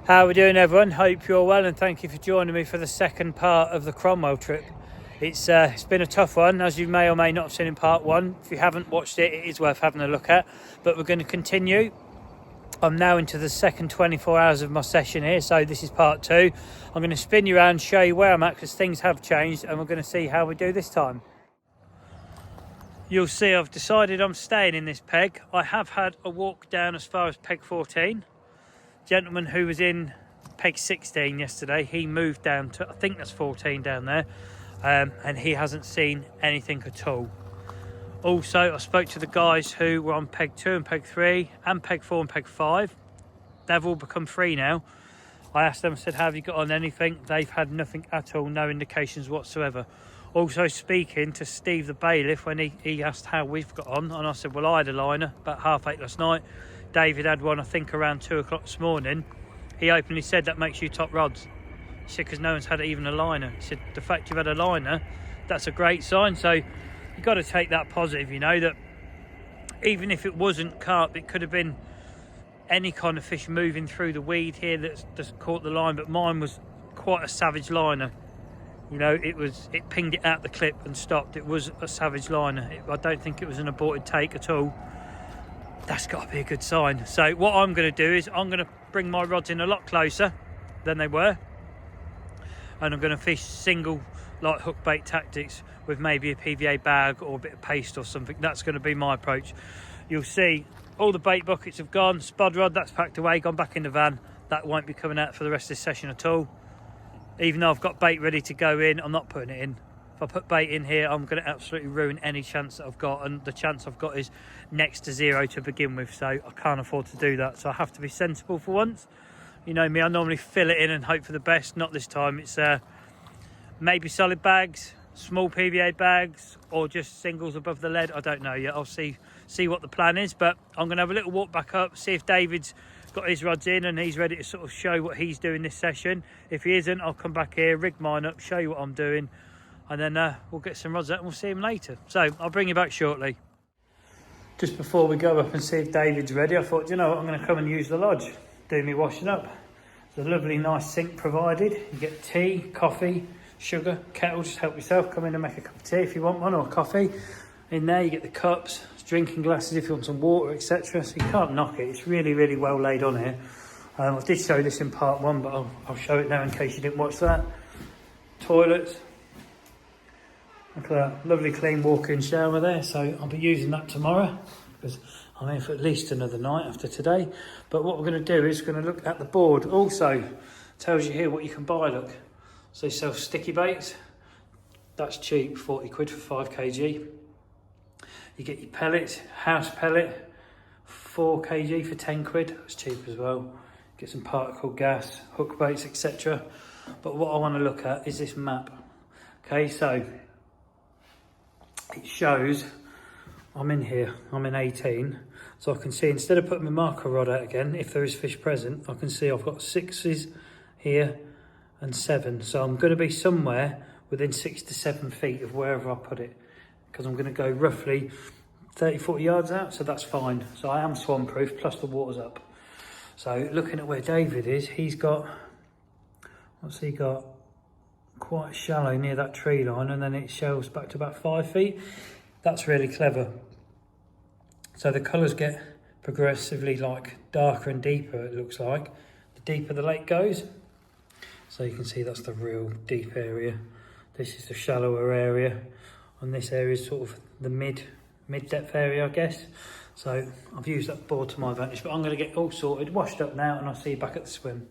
How are we doing, everyone? Hope you're well, and thank you for joining me for the second part of the CROMWELL trip. It's been a tough one, as you may or may not have seen in part one. If you haven't watched it, it is worth having a look at, but we're going to continue. I'm now into the second 24 hours of my session here, so this is part two. I'm going to spin you around, show you where I'm at, because things have changed, and we're going to see how we do this time. You'll see I've decided I'm staying in this peg. I have had a walk down as far as peg 14. Gentleman who was in peg 16 yesterday, he moved down to, I think that's 14 down there, and he hasn't seen anything at all. Also, I spoke to the guys who were on peg 2 and peg 3 and peg 4 and peg 5. They've all become free now. I asked them, I said, have you got on anything? They've had nothing at all, no indications whatsoever. Also speaking to Steve the bailiff when he asked how we've got on, and I said, well, I had a liner about 8:30 last night. David had one, I think, around 2 o'clock this morning. He openly said that makes you top rods. He said, because no one's had even a liner. He said, the fact you've had a liner, that's a great sign. So you've got to take that positive, you know, that even if it wasn't carp, it could have been any kind of fish moving through the weed here that's caught the line. But mine was quite a savage liner. You know, it pinged it out the clip and stopped. It was a savage liner. I don't think it was an aborted take at all. That's got to be a good sign. So what I'm going to do is I'm going to bring my rods in a lot closer than they were, and I'm going to fish single like hook bait tactics with maybe a PVA bag or a bit of paste or something. That's going to be my approach. You'll see all the bait buckets have gone. Spud rod, that's packed away, gone back in the van. That won't be coming out for the rest of this session at all. Even though I've got bait ready to go in, I'm not putting it in. If I put bait in here, I'm going to absolutely ruin any chance that I've got, and the chance I've got is next to zero to begin with, so I can't afford to do that. So I have to be sensible for once. You know me, I normally fill it in and hope for the best. Not this time. It's maybe solid bags, small PVA bags, or just singles above the lead. I don't know yet. I'll see what the plan is, but I'm going to have a little walk back up, see if David's got his rods in and he's ready to sort of show what he's doing this session. If he isn't, I'll come back here, rig mine up, show you what I'm doing, and then we'll get some rods out and we'll see him later. So I'll bring you back shortly. Just before we go up and see if David's ready, I thought, you know what, I'm going to come and use the lodge, do me washing up. There's a lovely nice sink provided. You get tea, coffee, sugar, kettle, just help yourself. Come in and make a cup of tea if you want one, or coffee. In there you get the cups, drinking glasses if you want some water, etc. So you can't knock it. It's really, really well laid on here. I did show this in part one, but I'll show it now in case you didn't watch that. Toilets. Look at that, lovely clean walk-in shower there. So I'll be using that tomorrow because I'm in for at least another night after today. But what we're going to do is we're going to look at the board. Also tells you here what you can buy, look. So they sell sticky baits. That's cheap, 40 quid for 5 kg. You get your pellets, house pellet, 4 kg for 10 quid. That's cheap as well. Get some particle gas, hook baits, etc. But what I want to look at is this map. Okay, so it shows I'm in here, I'm in 18. So I can see, instead of putting my marker rod out again, if there is fish present, I can see I've got 6s here and 7. So I'm going to be somewhere within 6 to 7 feet of wherever I put it, because I'm going to go roughly 30-40 yards out, so that's fine. So I am swan proof, plus the water's up. So looking at where David is, he's got, what's he got? Quite shallow near that tree line, and then it shelves back to about 5 feet. That's really clever. So the colours get progressively like darker and deeper, it looks like, the deeper the lake goes. So you can see that's the real deep area. This is the shallower area, and this area is sort of the mid-depth area, I guess. So I've used that board to my advantage, but I'm going to get all sorted, washed up now, and I'll see you back at the swim.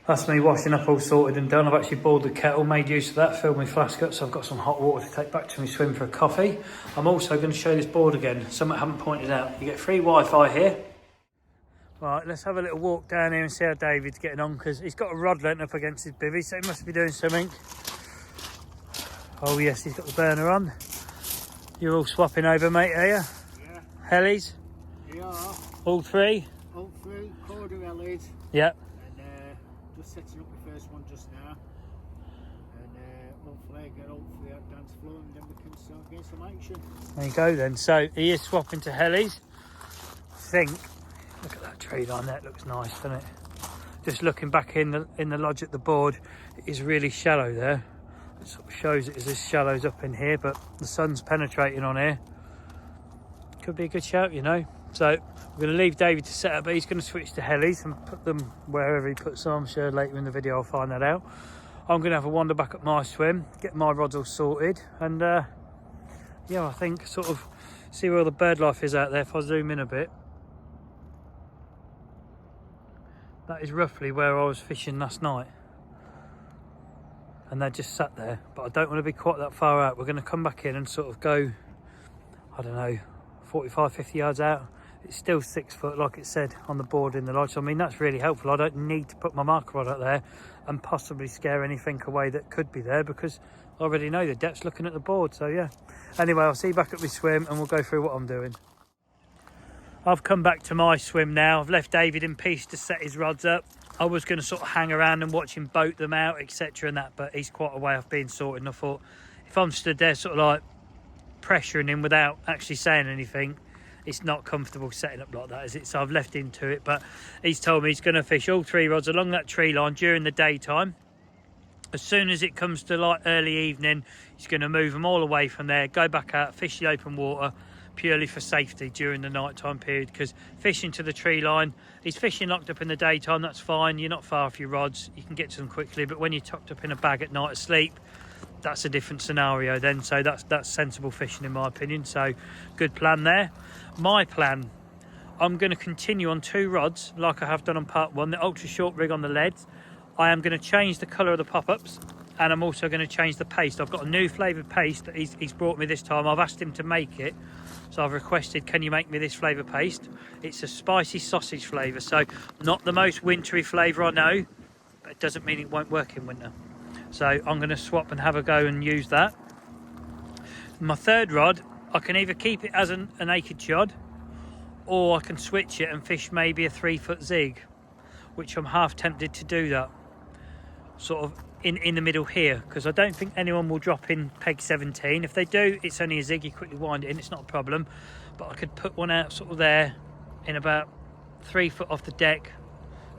That's me washing up, all sorted and done. I've actually boiled the kettle, made use of that, filled my flask up, so I've got some hot water to take back to my swim for a coffee. I'm also going to show this board again, something I haven't pointed out. You get free Wi-Fi here. Right, let's have a little walk down here and see how David's getting on, because he's got a rod lent up against his bivvy, so he must be doing something. Oh yes, he's got the burner on. You're all swapping over, mate, are you? Yeah. Hellies? Yeah. All three? All three, KORDA Hellies. Yep. And just setting up the first one just now. And hopefully get all three out dance floor, and then we can start getting some action. There you go then. So he is swapping to Hellies. I think, look at that tree line there, it looks nice, doesn't it? just looking back in the lodge at the board, it is really shallow there. It sort of shows it is as shallow as up in here, but the sun's penetrating on here. Could be a good shout, you know. So we're going to leave David to set up, but he's going to switch to helis and put them wherever he puts them. I'm sure later in the video I'll find that out. I'm going to have a wander back at my swim, get my rods all sorted, and yeah, I think sort of see where all the bird life is out there. If I zoom in a bit, that is roughly where I was fishing last night, and they're just sat there, but I don't want to be quite that far out. We're going to come back in and sort of go, I don't know, 45, 50 yards out. It's still 6 foot like it said on the board in the lodge. So, I mean, that's really helpful. I don't need to put my marker rod out there and possibly scare anything away that could be there, because I already know the depth's looking at the board. So yeah, anyway, I'll see you back at my swim and we'll go through what I'm doing. I've come back to my swim now. I've left David in peace to set his rods up. I was going to sort of hang around and watch him boat them out, etc. and that, but he's quite a way off being sorted, and I thought if I'm stood there sort of like pressuring him without actually saying anything, it's not comfortable setting up like that, is it? So I've left him to it, but he's told me he's going to fish all 3 rods along that tree line during the daytime. As soon as it comes to like early evening, he's going to move them all away from there, go back out, fish the open water, purely for safety during the nighttime period, because fishing to the tree line, he's fishing locked up in the daytime, that's fine, you're not far off your rods, you can get to them quickly, but when you're tucked up in a bag at night asleep, that's a different scenario then. So that's sensible fishing in my opinion. So good plan there. My plan, I'm going to continue on 2 rods like I have done on part 1, the ultra short rig on the leads. I am going to change the colour of the pop-ups, and I'm also going to change the paste. I've got a new flavoured paste that he's brought me this time. I've asked him to make it, so I've requested, can you make me this flavour paste? It's a spicy sausage flavour, so not the most wintry flavour I know, but it doesn't mean it won't work in winter. So I'm going to swap and have a go and use that. My 3rd rod, I can either keep it as a naked chod, or I can switch it and fish maybe a 3 foot zig, which I'm half tempted to do that. Sort of in the middle here, because I don't think anyone will drop in peg 17. If they do, it's only a zig, you quickly wind it in, it's not a problem. But I could put one out sort of there in about 3 foot off the deck,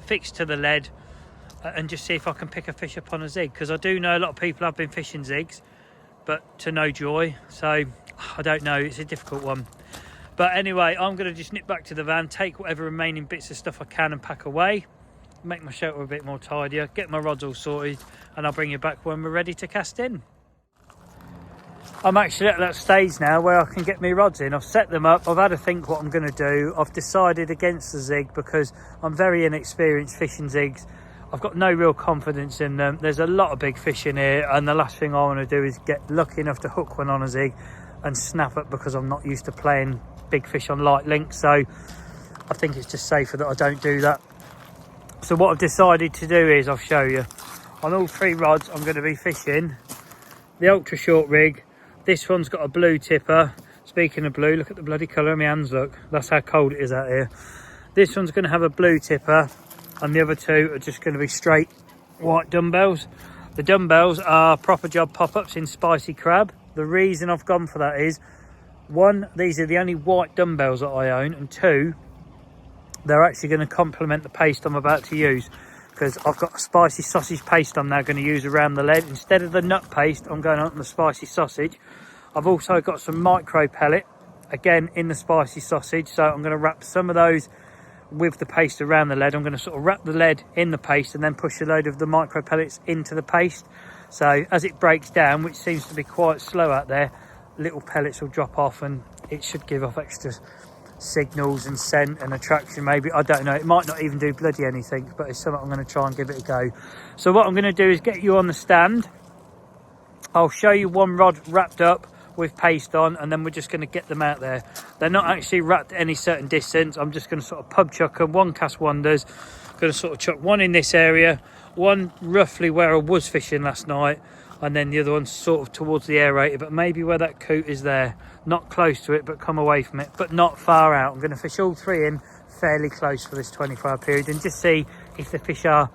fixed to the lead, and just see if I can pick a fish up on a zig, because I do know a lot of people have been fishing zigs, but to no joy. So I don't know, it's a difficult one. But anyway, I'm going to just nip back to the van, take whatever remaining bits of stuff I can and pack away, make my shelter a bit more tidier, get my rods all sorted, and I'll bring you back when we're ready to cast in. I'm actually at that stage now where I can get my rods in. I've set them up, I've had a think what I'm going to do. I've decided against the zig because I'm very inexperienced fishing zigs. I've got no real confidence in them. There's a lot of big fish in here, and the last thing I want to do is get lucky enough to hook one on a zig and snap it, because I'm not used to playing big fish on light links. So I think it's just safer that I don't do that. So what I've decided to do is, I'll show you. On all 3 rods, I'm going to be fishing the ultra short rig. This one's got a blue tipper. Speaking of blue, look at the bloody colour of my hands, look. That's how cold it is out here. This one's going to have a blue tipper, and the other 2 are just going to be straight white dumbbells. The dumbbells are Proper Job pop-ups in spicy crab. The reason I've gone for that is, 1, these are the only white dumbbells that I own, and 2, they're actually going to complement the paste I'm about to use, because I've got a spicy sausage paste I'm now going to use around the lead. Instead of the nut paste, I'm going on the spicy sausage. I've also got some micro pellet, again in the spicy sausage, so I'm going to wrap some of those with the paste around the lead. I'm going to sort of wrap the lead in the paste and then push a load of the micro pellets into the paste. So as it breaks down, which seems to be quite slow out there, little pellets will drop off and it should give off extra signals and scent and attraction maybe. I don't know, it might not even do bloody anything, but it's something I'm going to try and give it a go. So what I'm going to do is get you on the stand. I'll show you 1 rod wrapped up with paste on, and then we're just going to get them out there. They're not actually wrapped at any certain distance. I'm just going to sort of pub chuck them, 1 cast wonders. Going to sort of chuck 1 in this area, 1 roughly where I was fishing last night, and then the other one's sort of towards the aerator, but maybe where that coot is there. Not close to it, but come away from it, but not far out. I'm going to fish all 3 in fairly close for this 24-hour period and just see if the fish are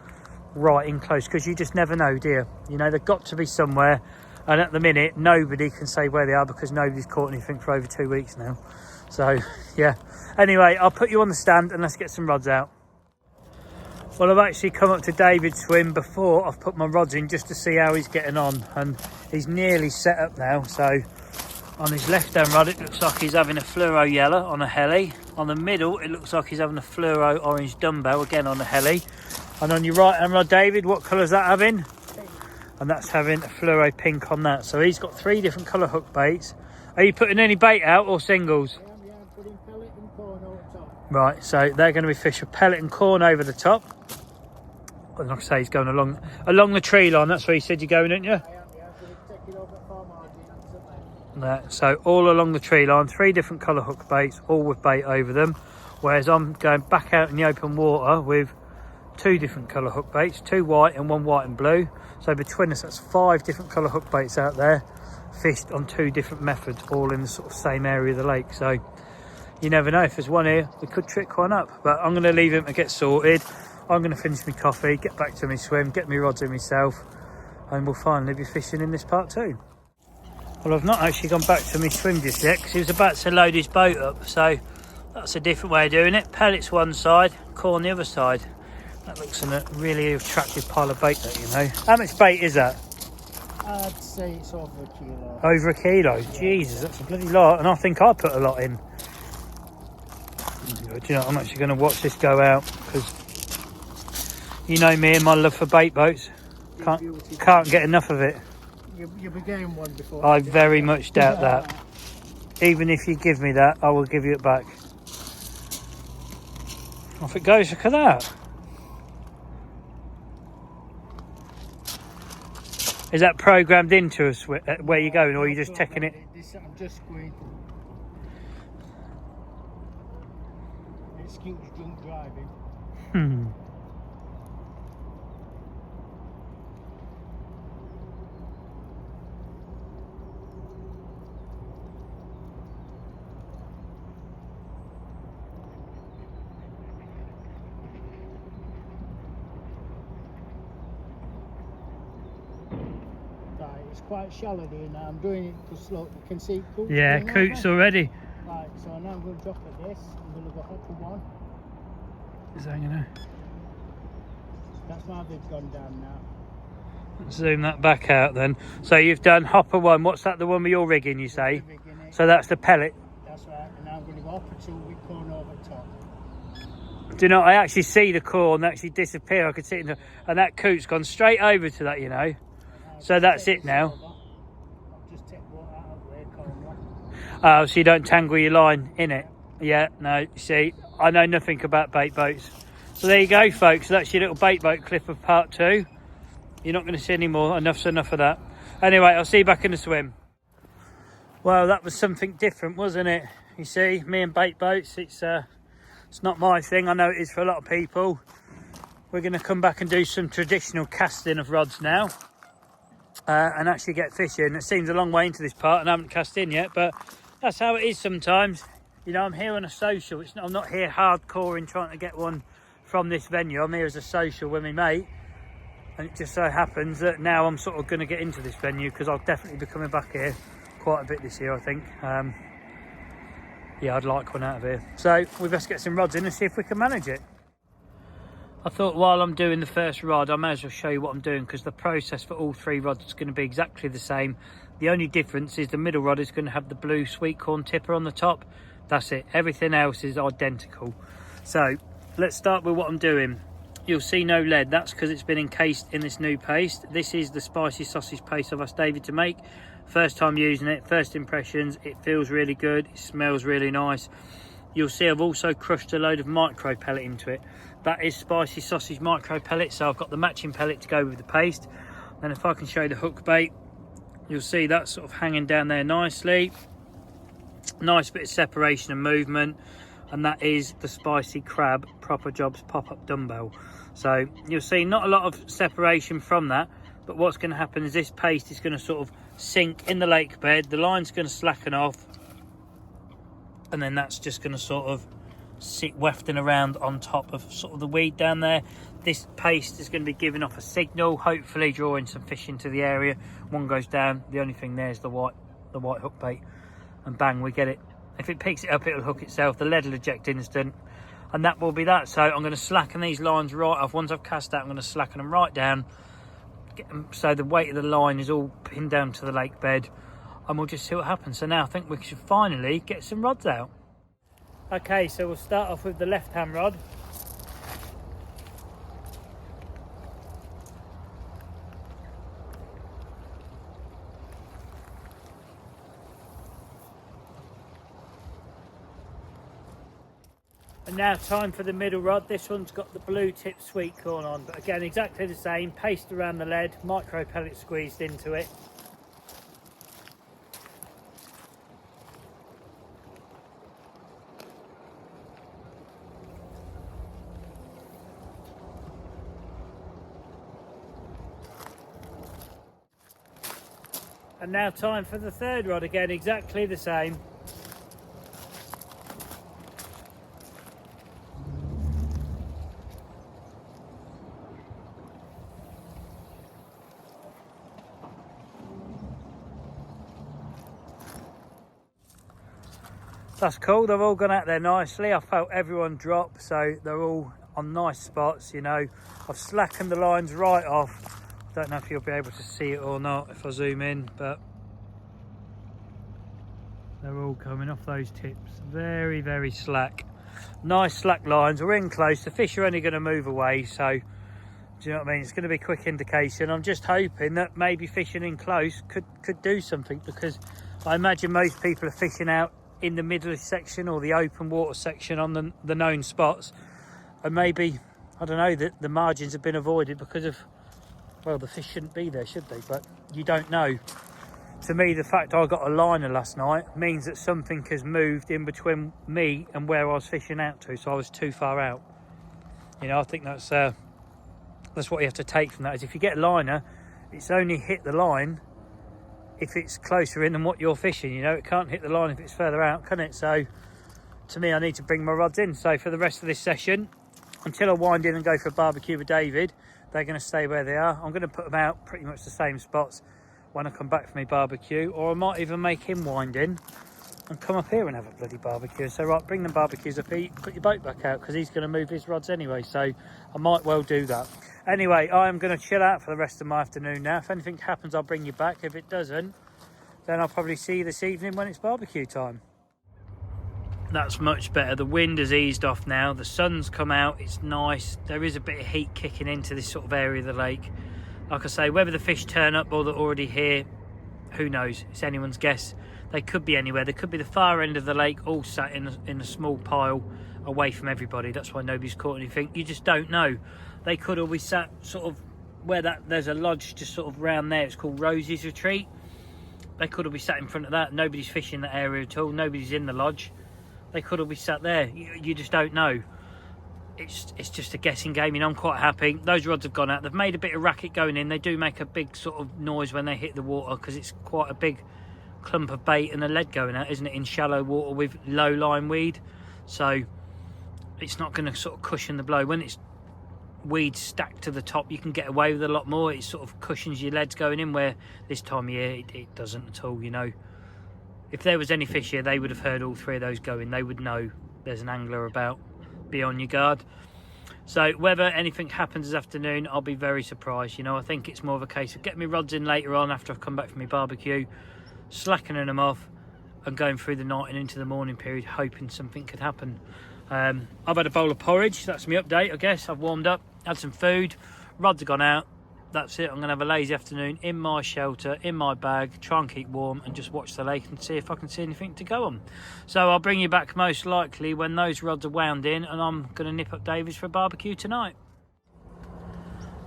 right in close, because you just never know, do you? You know, they've got to be somewhere, and at the minute, nobody can say where they are because nobody's caught anything for over 2 weeks now. So, yeah. Anyway, I'll put you on the stand and let's get some rods out. Well, I've actually come up to David's swim before I've put my rods in just to see how he's getting on, and he's nearly set up now. So on his left hand rod it looks like he's having a fluoro yellow on a heli. On the middle it looks like he's having a fluoro orange dumbbell again on a heli. And on your right hand rod, David, what colour is that having? Pink. And that's having a fluoro pink on that. So he's got 3 different colour hook baits. Are you putting any bait out or singles? Yeah, I'm putting pellet and corn over top. Right, so they're going to be fish for pellet and corn over the top. And like I say, he's going along the tree line. That's where you said you're going, didn't you? I am, yeah, I'm going to take it over at farm margin and There. So all along the tree line, 3 different colour hook baits, all with bait over them. Whereas I'm going back out in the open water with 2 different colour hook baits, 2 white and 1 white and blue. So between us, that's 5 different colour hook baits out there, fished on 2 different methods, all in the sort of same area of the lake. So you never know, if there's one here, we could trick one up. But I'm going to leave him to get sorted. I'm going to finish my coffee, get back to my swim, get my rods in myself, and we'll finally be fishing in this part 2. Well, I've not actually gone back to my swim just yet because he was about to load his boat up. So that's a different way of doing it. Pellets one side, corn the other side. That looks like a really attractive pile of bait, that, you know. How much bait is that? I'd say it's over a kilo. Over a kilo? Yeah. Jesus, that's a bloody lot. And I think I put a lot in. Do you know, I'm actually going to watch this go out because you know me and my love for bait boats. Can't get enough of it. You'll be getting one before. I very much doubt that. Even if you give me that, I will give you it back. Off it goes, look at that. Is that programmed into us where you're going, or are you just taking it? I'm just going. Excuse drunk driving. It's quite shallow here now. I'm doing it because look, you can see coots. Yeah, coots already. Right, so now I'm going to drop at this. I'm going to go hop for one. Is that gonna? That's my bit gone down now. Zoom that back out then. So you've done hopper 1. What's that? The one with your rigging, you say? So that's the pellet. That's right. And now I'm going to go hopper 2 with corn over top. Do you know? I actually see the corn actually disappear. I could see it, and that coot's gone straight over to that, you know. So that's it now. I'll just take water out of the way, corn one. Oh, so you don't tangle your line in it? Yeah, no, see, I know nothing about bait boats. So there you go, folks. That's your little bait boat clip of part 2. You're not going to see any more. Enough's enough of that. Anyway, I'll see you back in the swim. Well, that was something different, wasn't it? You see, me and bait boats, it's not my thing. I know it is for a lot of people. We're going to come back and do some traditional casting of rods now. And actually get fishing. It seems a long way into this part and I haven't cast in yet, but that's how it is sometimes. You know, I'm here on a social. I'm not here hardcore in trying to get one from this venue. I'm here as a social with my mate, and it just so happens that now I'm sort of going to get into this venue because I'll definitely be coming back here quite a bit this year, I think. Yeah, I'd like one out of here. So we best get some rods in and see if we can manage it. I thought while I'm doing the first rod, I may as well show you what I'm doing because the process for all 3 rods is going to be exactly the same. The only difference is the middle rod is going to have the blue sweet corn tipper on the top. That's it. Everything else is identical. So let's start with what I'm doing. You'll see no lead. That's because it's been encased in this new paste. This is the spicy sausage paste I've asked David to make. First time using it, first impressions. It feels really good. It smells really nice. You'll see I've also crushed a load of micro pellet into it. That is spicy sausage micro pellet, so I've got the matching pellet to go with the paste. Then if I can show you the hook bait, you'll see that sort of hanging down there nicely. Nice bit of separation and movement. And that is the spicy crab Proper Jobs pop-up dumbbell. So you'll see not a lot of separation from that, but what's going to happen is this paste is going to sort of sink in the lake bed. The line's going to slacken off, and then that's just going to sort of sit wafting around on top of sort of the weed down there. This paste is going to be giving off a signal, hopefully drawing some fish into the area. One goes down, the only thing there is the white hook bait, and bang, we get it. If it picks it up, it'll hook itself. The lead will eject instant. and that will be that. So I'm going to slacken these lines right off. Once I've cast out, I'm going to slacken them right down, get them, so the weight of the line is all pinned down to the lake bed, and we'll just see what happens. So now I think we should finally get some rods out. Okay, so we'll start off with the left hand rod. And now time for the middle rod. This one's got the blue tip sweet corn on, but again exactly the same, paste around the lead, micro pellet squeezed into it. And now time for the third rod, again exactly the same. That's cool, they've all gone out there nicely. I felt everyone drop, so they're all on nice spots, you know. I've slackened the lines right off. I don't know if you'll be able to see it or not if I zoom in, but they're all coming off those tips. Very, very slack. Nice slack lines, we're in close. The fish are only going to move away, so do you know what I mean? It's going to be a quick indication. I'm just hoping that maybe fishing in close could do something, because I imagine most people are fishing out in the middle section or the open water section on the known spots, and maybe, I don't know, that the margins have been avoided because of, well, the fish shouldn't be there, should they? But you don't know. To me, the fact I got a liner last night means that something has moved in between me and where I was fishing out to, so I was too far out. You know, I think that's what you have to take from that, is if you get a liner, it's only hit the line if it's closer in than what you're fishing. You know, it can't hit the line if it's further out, can it? So to me, I need to bring my rods in. So for the rest of this session, until I wind in and go for a barbecue with David, they're going to stay where they are. I'm going to put them out pretty much the same spots when I come back from my barbecue, or I might even make him wind in and come up here and have a bloody barbecue. So right, bring the barbecues up here, put your boat back out, because he's going to move his rods anyway, so I might well do that. Anyway, I am going to chill out for the rest of my afternoon now. If anything happens, I'll bring you back. If it doesn't, then I'll probably see you this evening when it's barbecue time. That's much better. The wind has eased off now. The sun's come out. It's nice. There is a bit of heat kicking into this sort of area of the lake. Like I say, whether the fish turn up or they're already here, who knows? It's anyone's guess. They could be anywhere. They could be the far end of the lake, all sat in a small pile away from everybody. That's why nobody's caught anything. You just don't know. They could all be sat sort of where there's a lodge just sort of round there. It's called Rosie's Retreat. They could all be sat in front of that. Nobody's fishing that area at all. Nobody's in the lodge. They could all be sat there. You just don't know. It's just a guessing game. You know, I'm quite happy. Those rods have gone out. They've made a bit of racket going in. They do make a big sort of noise when they hit the water, because it's quite a big clump of bait and a lead going out, isn't it, in shallow water with low line weed. So it's not going to sort of cushion the blow. When it's weed stacked to the top, you can get away with a lot more. It sort of cushions your leads going in, where this time of year it doesn't at all. You know, if there was any fish here, they would have heard all three of those going. They would know there's an angler about. Be on your guard. So whether anything happens this afternoon, I'll be very surprised. You know, I think it's more of a case of getting my rods in later on after I've come back from my barbecue, slackening them off and going through the night and into the morning period, hoping something could happen. I've had a bowl of porridge. That's my update, I guess. I've warmed up, had some food, rods have gone out. That's it. I'm going to have a lazy afternoon in my shelter, in my bag, try and keep warm and just watch the lake and see if I can see anything to go on. So I'll bring you back most likely when those rods are wound in, and I'm going to nip up David's for a barbecue tonight.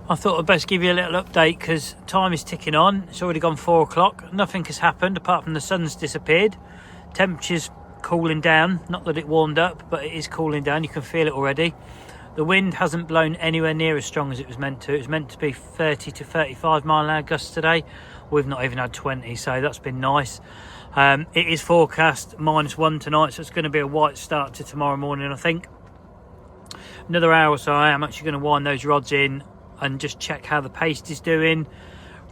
I thought I'd best give you a little update because time is ticking on. It's already gone 4 o'clock. Nothing has happened apart from the sun's disappeared. Temperature's cooling down. Not that it warmed up, but it is cooling down. You can feel it already. The wind hasn't blown anywhere near as strong as it was meant to. It was meant to be 30 to 35 mile an hour gusts today. We've not even had 20, so that's been nice. It is forecast -1 tonight, so it's going to be a white start to tomorrow morning, I think. Another hour or so, I am actually going to wind those rods in and just check how the paste is doing,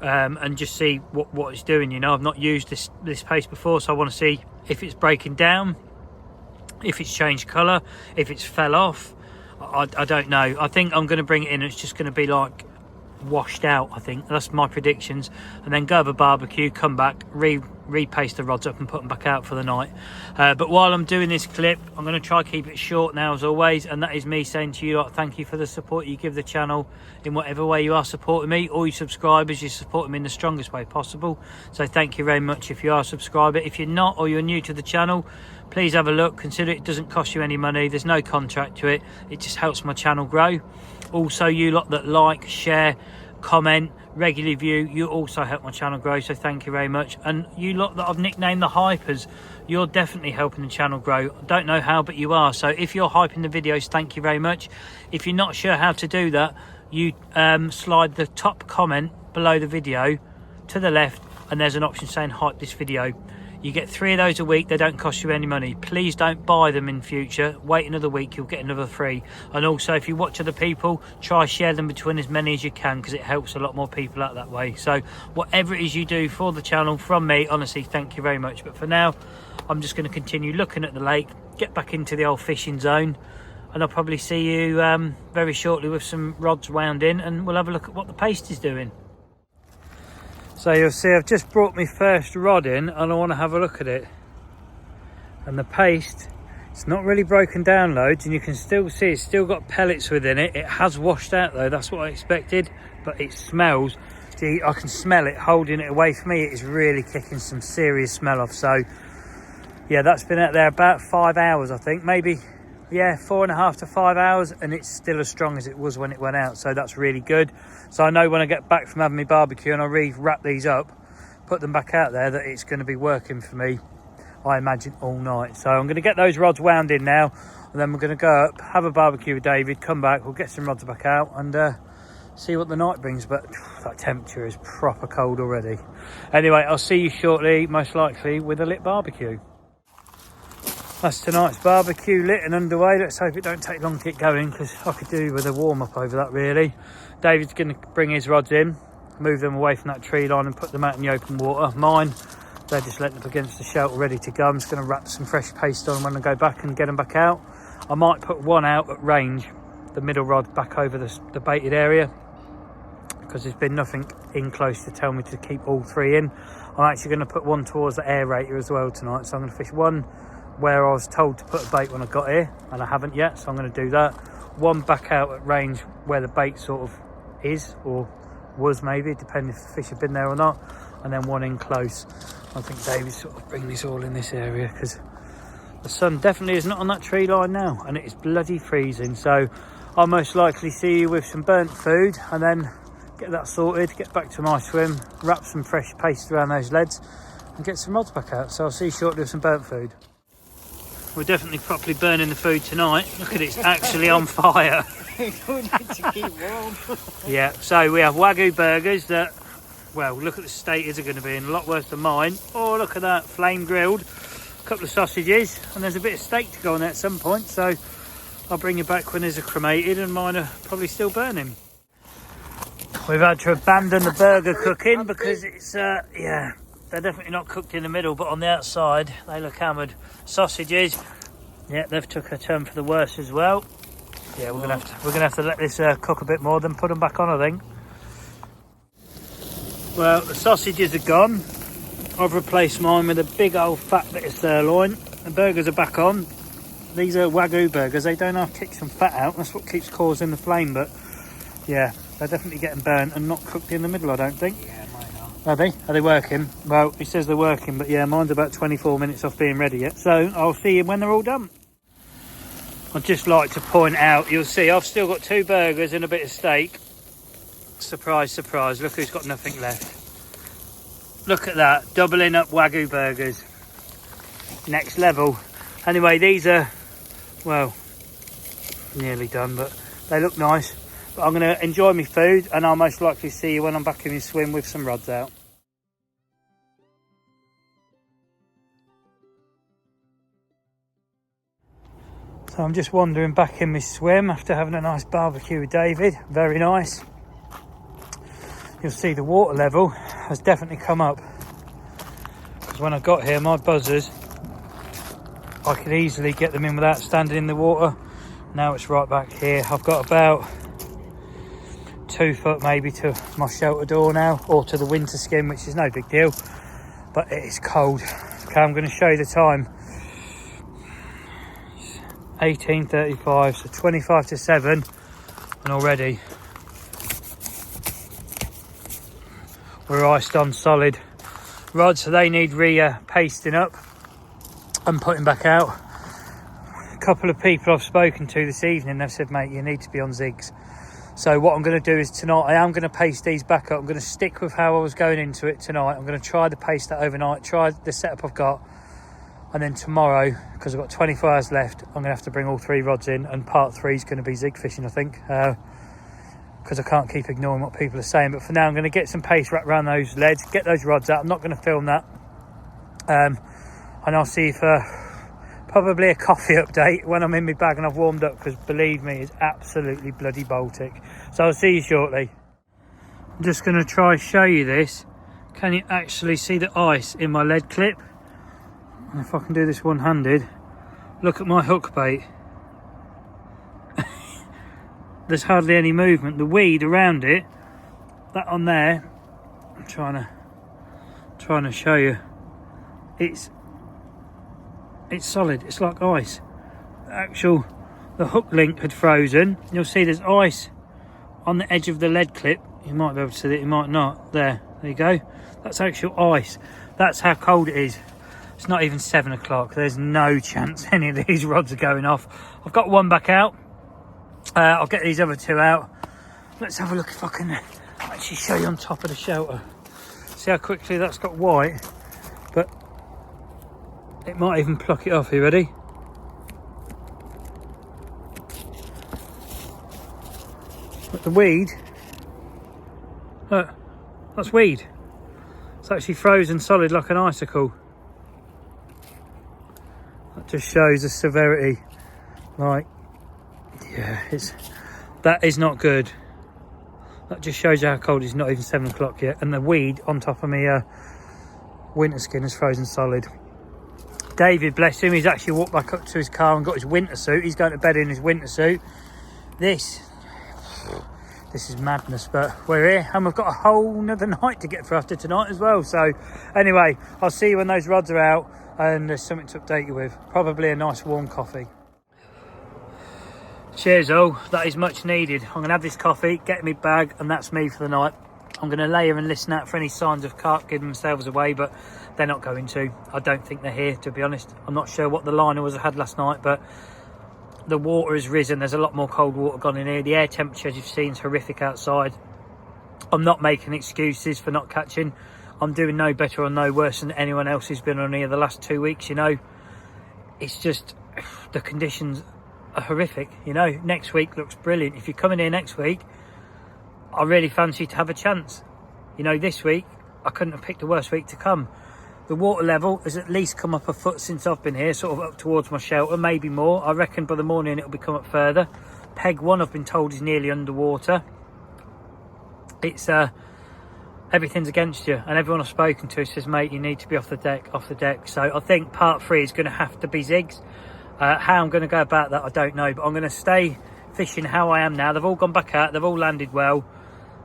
and just see what it's doing. You know, I've not used this paste before, so I want to see if it's breaking down, if it's changed colour, if it's fell off. I don't know. I think I'm going to bring it in and it's just going to be like washed out. I think that's my predictions, and then go have a barbecue, come back, repaste the rods up and put them back out for the night. But while I'm doing this clip, I'm going to try keep it short now as always, and that is me saying to you lot, thank you for the support you give the channel in whatever way you are supporting me. All you subscribers, you support me in the strongest way possible, so thank you very much if you are a subscriber. If you're not, or you're new to the channel, please have a look. Consider it doesn't cost you any money, there's no contract to it, it just helps my channel grow. Also, you lot that like, share, comment, regularly view, you also help my channel grow, so thank you very much. And you lot that I've nicknamed the hypers, you're definitely helping the channel grow. I don't know how, but you are. So if you're hyping the videos, thank you very much. If you're not sure how to do that, you slide the top comment below the video to the left, and there's an option saying hype this video. You get 3 of those a week. They don't cost you any money. Please don't buy them in future. Wait another week, you'll get another free. And also, if you watch other people, try share them between as many as you can, because it helps a lot more people out that way. So whatever it is you do for the channel, from me, honestly, thank you very much. But for now, I'm just going to continue looking at the lake, get back into the old fishing zone, and I'll probably see you very shortly with some rods wound in, and we'll have a look at what the paste is doing. So you'll see I've just brought my first rod in and I want to have a look at it. And the paste, it's not really broken down loads, and you can still see it's still got pellets within it. It has washed out though, that's what I expected, but it smells. See, I can smell it holding it away from me. It is really kicking some serious smell off. So yeah, that's been out there about 5 hours, I think, maybe. Yeah, 4.5 to 5 hours, and it's still as strong as it was when it went out, so that's really good. So I know when I get back from having my barbecue and I re-wrap these up, put them back out there, that it's going to be working for me, I imagine, all night. So I'm going to get those rods wound in now, and then we're going to go up, have a barbecue with David, come back, we'll get some rods back out and see what the night brings. But that temperature is proper cold already. Anyway, I'll see you shortly, most likely with a lit barbecue. That's tonight's barbecue lit and underway. Let's hope it don't take long to get going, because I could do with a warm-up over that really. David's going to bring his rods in, move them away from that tree line and put them out in the open water. Mine, they're just letting up against the shelter ready to go. I'm just going to wrap some fresh paste on when I go back and get them back out. I might put one out at range, the middle rod back over the baited area, because there's been nothing in close to tell me to keep all 3 in. I'm actually going to put one towards the aerator as well tonight, so I'm going to fish one where I was told to put a bait when I got here, and I haven't yet, so I'm going to do that. One back out at range where the bait sort of is, or was maybe, depending if the fish have been there or not, and then one in close. I think David's sort of bringing this all in this area, because the sun definitely is not on that tree line now, and it is bloody freezing. So I'll most likely see you with some burnt food, and then get that sorted, get back to my swim, wrap some fresh paste around those leads, and get some rods back out. So I'll see you shortly with some burnt food. We're definitely properly burning the food tonight. Look at it, it's actually on fire. To keep warm. Yeah, so we have Wagyu burgers that, well, look at the state is are going to be in, a lot worse than mine. Oh, look at that, flame grilled. A couple of sausages, and there's a bit of steak to go on there at some point, so I'll bring you back when there's a cremated, and mine are probably still burning. We've had to abandon the burger cooking because it's, yeah, they're definitely not cooked in the middle, but on the outside they look hammered. Sausages, yeah, they've took a turn for the worse as well. Yeah, we're gonna have to let this cook a bit more, then put them back on, I think. Well, the sausages are gone. I've replaced mine with a big old fat bit of sirloin. The burgers are back on. These are Wagyu burgers. They don't have to kick some fat out. That's what keeps causing the flame. But yeah, they're definitely getting burnt and not cooked in the middle, I don't think. Yeah, mine are. Are they? Are they working? Well, he says they're working, but yeah, mine's about 24 minutes off being ready yet. So I'll see you when they're all done. I'd just like to point out, you'll see I've still got 2 burgers and a bit of steak. Surprise, surprise, look who's got nothing left. Look at that, doubling up Wagyu burgers. Next level. Anyway, these are, well, nearly done, but they look nice. But I'm going to enjoy my food, and I'll most likely see you when I'm back in my swim with some rods out. So I'm just wandering back in my swim after having a nice barbecue with David. Very nice. You'll see the water level has definitely come up, because when I got here my buzzers I could easily get them in without standing in the water. Now it's right back here. I've got about 2 foot maybe to my shelter door now, or to the winter skin, which is no big deal, but it is cold. Okay, I'm going to show you the time. 18:35, so 25 to 7, and already we're iced on solid rods, so they need pasting up and putting back out. A couple of people I've spoken to this evening, they've said, mate, you need to be on zigs. So what I'm going to do is tonight, I am going to paste these back up. I'm going to stick with how I was going into it tonight. I'm going to try the paste that overnight, try the setup I've got. And then tomorrow, because I've got 24 hours left, I'm going to have to bring all 3 rods in. And part 3 is going to be zig fishing, I think. Because I can't keep ignoring what people are saying. But for now, I'm going to get some paste wrapped around those leads, get those rods out. I'm not going to film that. And I'll see you for probably a coffee update when I'm in my bag and I've warmed up, because believe me, it's absolutely bloody Baltic. So I'll see you shortly. I'm just going to try show you this. Can you actually see the ice in my lead clip? And if I can do this one-handed, look at my hook bait. There's hardly any movement. The weed around it, that on there, I'm trying to show you. It's solid. It's like ice. The hook link had frozen. You'll see there's ice on the edge of the lead clip. You might be able to see it, you might not. There you go. That's actual ice. That's how cold it is. It's not even 7 o'clock. There's no chance any of these rods are going off. I've got one back out. I'll get these other 2 out. Let's have a look if I can actually show you on top of the shelter. See how quickly that's got white, but it might even pluck it off. Are you ready? But the weed, look, that's weed. It's actually frozen solid like an icicle. That just shows the severity. Like, yeah, that is not good. That just shows you how cold it's not even 7 o'clock yet. And the weed on top of me winter skin is frozen solid. David, bless him, he's actually walked back up to his car and got his winter suit. He's going to bed in his winter suit. This is madness, but we're here and we've got a whole nother night to get through after tonight as well. So anyway, I'll see you when those rods are out and there's something to update you with. Probably a nice warm coffee. Cheers all, that is much needed. I'm going to have this coffee, get in my bag, and that's me for the night. I'm going to lay here and listen out for any signs of carp giving themselves away, but they're not going to. I don't think they're here, to be honest. I'm not sure what the liner was I had last night, but the water has risen. There's a lot more cold water gone in here. The air temperature, as you've seen, is horrific outside. I'm not making excuses for not catching. I'm doing no better or no worse than anyone else who's been on here the last 2 weeks, you know. It's just, the conditions are horrific, you know. Next week looks brilliant. If you're coming here next week, I really fancy to have a chance. You know, this week, I couldn't have picked a worse week to come. The water level has at least come up a foot since I've been here, sort of up towards my shelter, maybe more. I reckon by the morning it'll be come up further. Peg 1, I've been told, is nearly underwater. It's, everything's against you. And everyone I've spoken to says, mate, you need to be off the deck. So I think part 3 is going to have to be zigs. How I'm going to go about that, I don't know. But I'm going to stay fishing how I am now. They've all gone back out. They've all landed well.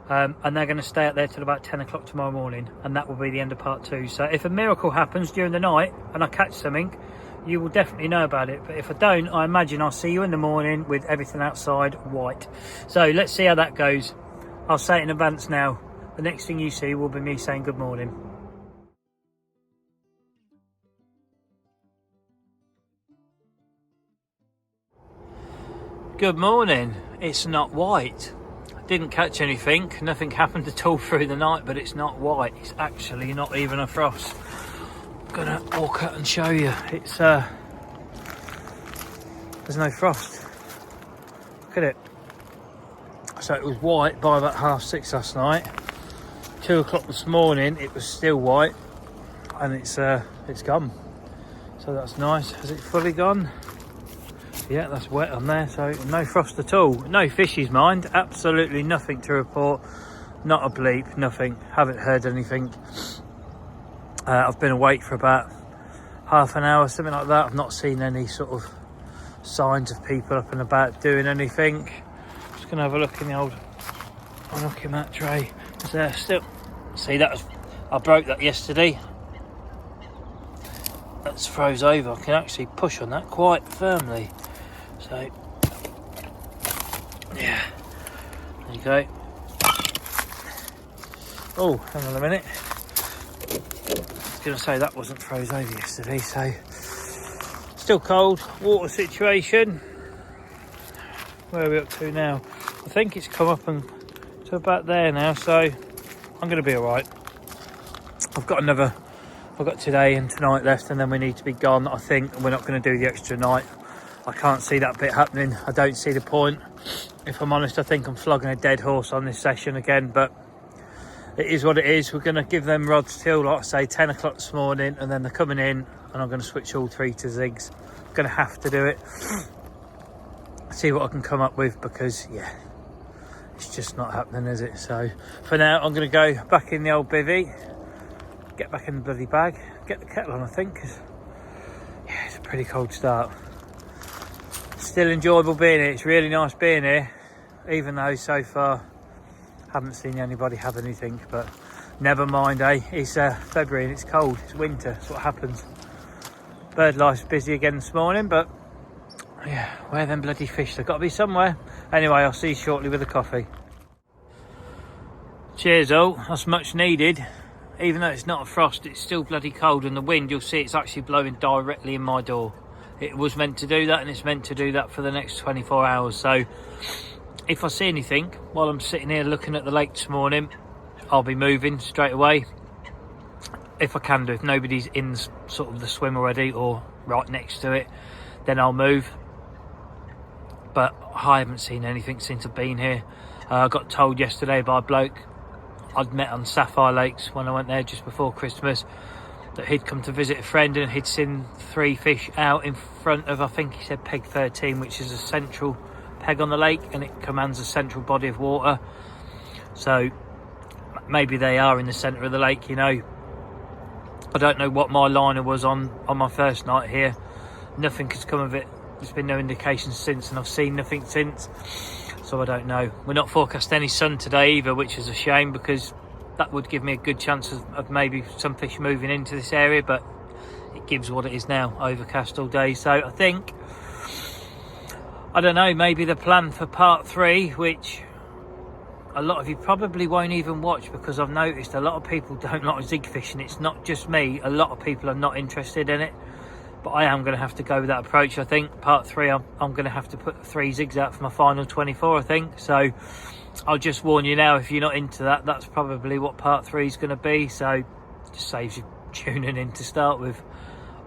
And they're going to stay out there till about 10 o'clock tomorrow morning, and that will be the end of part 2. So if a miracle happens during the night and I catch something, you will definitely know about it. But if I don't, I imagine I'll see you in the morning with everything outside white. So let's see how that goes. I'll say it in advance now. The next thing you see will be me saying good morning. Good morning. It's not white. Didn't catch anything, nothing happened at all through the night, but it's not white. It's actually not even a frost. I'm gonna walk out and show you. It's there's no frost. Look at it. So it was white by about 6:30 last night. 2 o'clock this morning, it was still white, and it's gone. So that's nice. Has it fully gone? Yeah, that's wet on there, so no frost at all. No fishies, mind. Absolutely nothing to report. Not a bleep, nothing. Haven't heard anything. I've been awake for about half an hour, something like that. I've not seen any sort of signs of people up and about doing anything. Just gonna have a look in the old unlucky mat tray. Is there still? See, that was, I broke that yesterday. That's froze over. I can actually push on that quite firmly. So yeah, there you go. Oh, hang on a minute. I was going to say that wasn't froze over yesterday, so still cold. Water situation. Where are we up to now? I think it's come up and to about there now, so I'm going to be all right. I've got today and tonight left, and then we need to be gone. I think we're not going to do the extra night. I can't see that bit happening. I don't see the point. If I'm honest, I think I'm flogging a dead horse on this session again, but it is what it is. We're going to give them rods till, like I say, 10 o'clock this morning, and then they're coming in, and I'm going to switch all 3 to zigs. I'm going to have to do it. See what I can come up with, because, yeah, it's just not happening, is it? So, for now, I'm going to go back in the old bivvy, get back in the bloody bag, get the kettle on, I think, because, yeah, it's a pretty cold start. Still enjoyable being here. It's really nice being here, even though so far haven't seen anybody have anything, but never mind, eh? It's February and it's cold, it's winter, that's what happens. Bird life's busy again this morning, but yeah, where are them bloody fish? They've got to be somewhere. Anyway, I'll see you shortly with a coffee. Cheers all, that's much needed. Even though it's not a frost, it's still bloody cold, and the wind, you'll see it's actually blowing directly in my door. It was meant to do that, and it's meant to do that for the next 24 hours. So if I see anything while I'm sitting here looking at the lake this morning, I'll be moving straight away. If I can do, if nobody's in sort of the swim already or right next to it, then I'll move. But I haven't seen anything since I've been here. I got told yesterday by a bloke I'd met on Sapphire Lakes when I went there just before Christmas, that he'd come to visit a friend and he'd seen 3 fish out in front of, I think he said peg 13, which is a central peg on the lake, and it commands a central body of water. So maybe they are in the centre of the lake, you know. I don't know what my liner was on my first night here. Nothing has come of it. There's been no indication since, and I've seen nothing since, so I don't know. We're not forecast any sun today either, which is a shame, because that would give me a good chance of maybe some fish moving into this area, but it gives what it is now, overcast all day. So I think, I don't know, maybe the plan for part 3, which a lot of you probably won't even watch, because I've noticed a lot of people don't like zig fishing. It's not just me, a lot of people are not interested in it, but I am going to have to go with that approach. I think part 3, I'm going to have to put 3 zigs out for my final 24, I think. So I'll just warn you now, if you're not into that, that's probably what part 3 is going to be. So it just saves you tuning in to start with.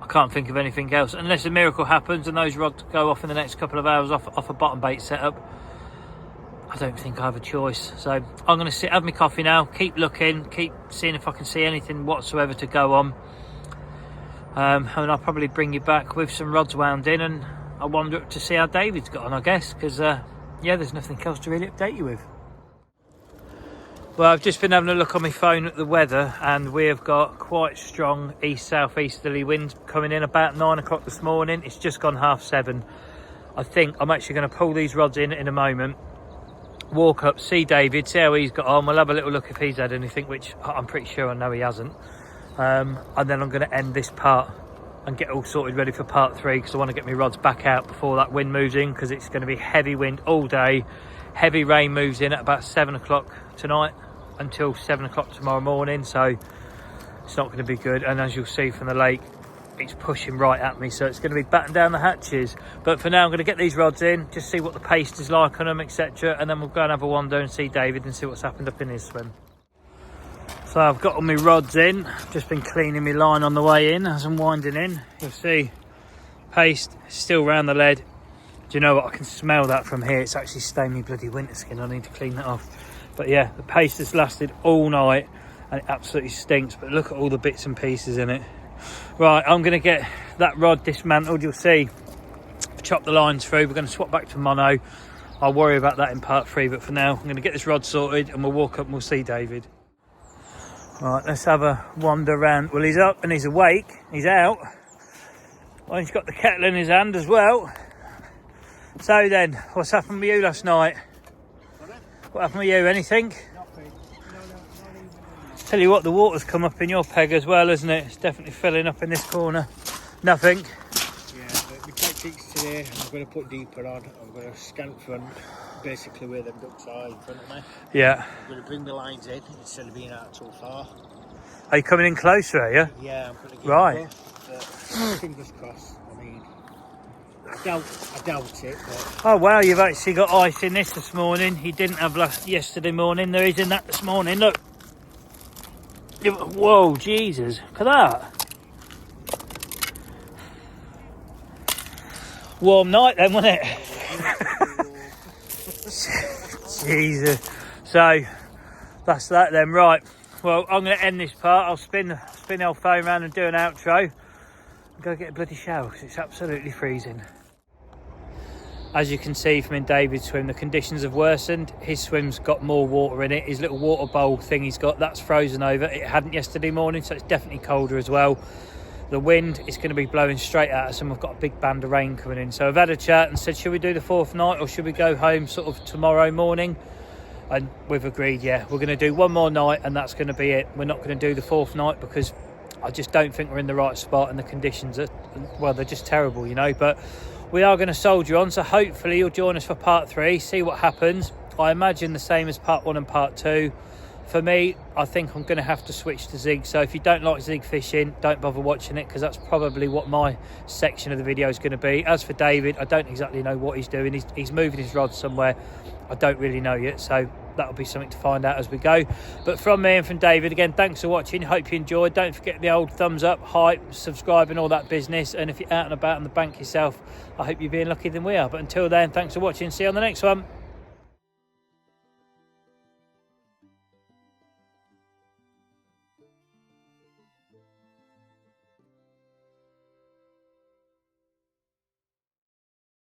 I can't think of anything else, unless a miracle happens and those rods go off in the next couple of hours off a bottom bait setup. I don't think I have a choice. So I'm going to have my coffee now, keep looking, keep seeing if I can see anything whatsoever to go on. And I'll probably bring you back with some rods wound in, and I'll wander up to see how David's got on, I guess, because yeah, there's nothing else to really update you with. Well, I've just been having a look on my phone at the weather, and we have got quite strong east-southeasterly winds coming in about 9 o'clock this morning. It's just gone 7:30. I think I'm actually going to pull these rods in a moment, walk up, see David, see how he's got on. We'll have a little look if he's had anything, which I'm pretty sure I know he hasn't. And then I'm going to end this part and get all sorted ready for part 3, because I want to get my rods back out before that wind moves in, because it's going to be heavy wind all day. Heavy rain moves in at about 7 o'clock tonight until 7 o'clock tomorrow morning, so it's not going to be good. And as you'll see from the lake, it's pushing right at me, so it's going to be batten down the hatches. But for now, I'm going to get these rods in, just see what the paste is like on them, etc., and then we'll go and have a wander and see David and see what's happened up in his swim. So I've got all my rods in, just been cleaning my line on the way in as I'm winding in. You'll see paste still round the lead. Do you know what, I can smell that from here. It's actually stained me bloody winter skin. I need to clean that off. But yeah, the paste has lasted all night and it absolutely stinks, but look at all the bits and pieces in it. Right, I'm going to get that rod dismantled. You'll see I've chopped the lines through. We're going to swap back to mono. I'll worry about that in part 3, but for now I'm going to get this rod sorted and we'll walk up and we'll see David. Right, let's have a wander around. Well, he's up and he's awake, he's out. Well, he's got the kettle in his hand as well. So then, what's happened with you last night? What happened with you? Anything? Nothing. No, not even. Tell you what, the water's come up in your peg as well, isn't it? It's definitely filling up in this corner. Nothing. Yeah, but the tactics today, I'm going to put deeper on. I'm going to scan front, basically where them ducks are in front of me. Yeah. I'm going to bring the lines in instead of being out too far. Are you coming in closer, are you? Yeah, I'm going to get Right. Fingers crossed. I mean, I doubt it, but... Oh wow, you've actually got ice in this morning. You didn't have yesterday morning. There is in that this morning. Look. Whoa, Jesus! Look at that. Warm night then, wasn't it? Jesus. So that's that then. Right. Well, I'm going to end this part. I'll spin the old phone around and do an outro. Go get a bloody shower because it's absolutely freezing. As you can see from in David's swim, the conditions have worsened. His swim's got more water in it. His little water bowl thing he's got, that's frozen over. It hadn't yesterday morning, so it's definitely colder as well. The wind is going to be blowing straight at us, and we've got a big band of rain coming in. So I've had a chat and said, should we do the 4th night or should we go home sort of tomorrow morning? And we've agreed, yeah, we're going to do one more night and that's going to be it. We're not going to do the 4th night because I just don't think we're in the right spot, and the conditions are, well, they're just terrible, you know. But we are going to soldier on, so hopefully you'll join us for part 3, see what happens. I imagine the same as part 1 and part 2. For me, I think I'm going to have to switch to zig. So if you don't like zig fishing, don't bother watching it, because that's probably what my section of the video is going to be. As for David, I don't exactly know what he's doing. He's moving his rod somewhere. I don't really know yet, so that'll be something to find out as we go. But from me and from David, again, thanks for watching. Hope you enjoyed. Don't forget the old thumbs up, hype, subscribe and all that business. And if you're out and about on the bank yourself, I hope you're being lucky than we are. But until then, thanks for watching. See you on the next one.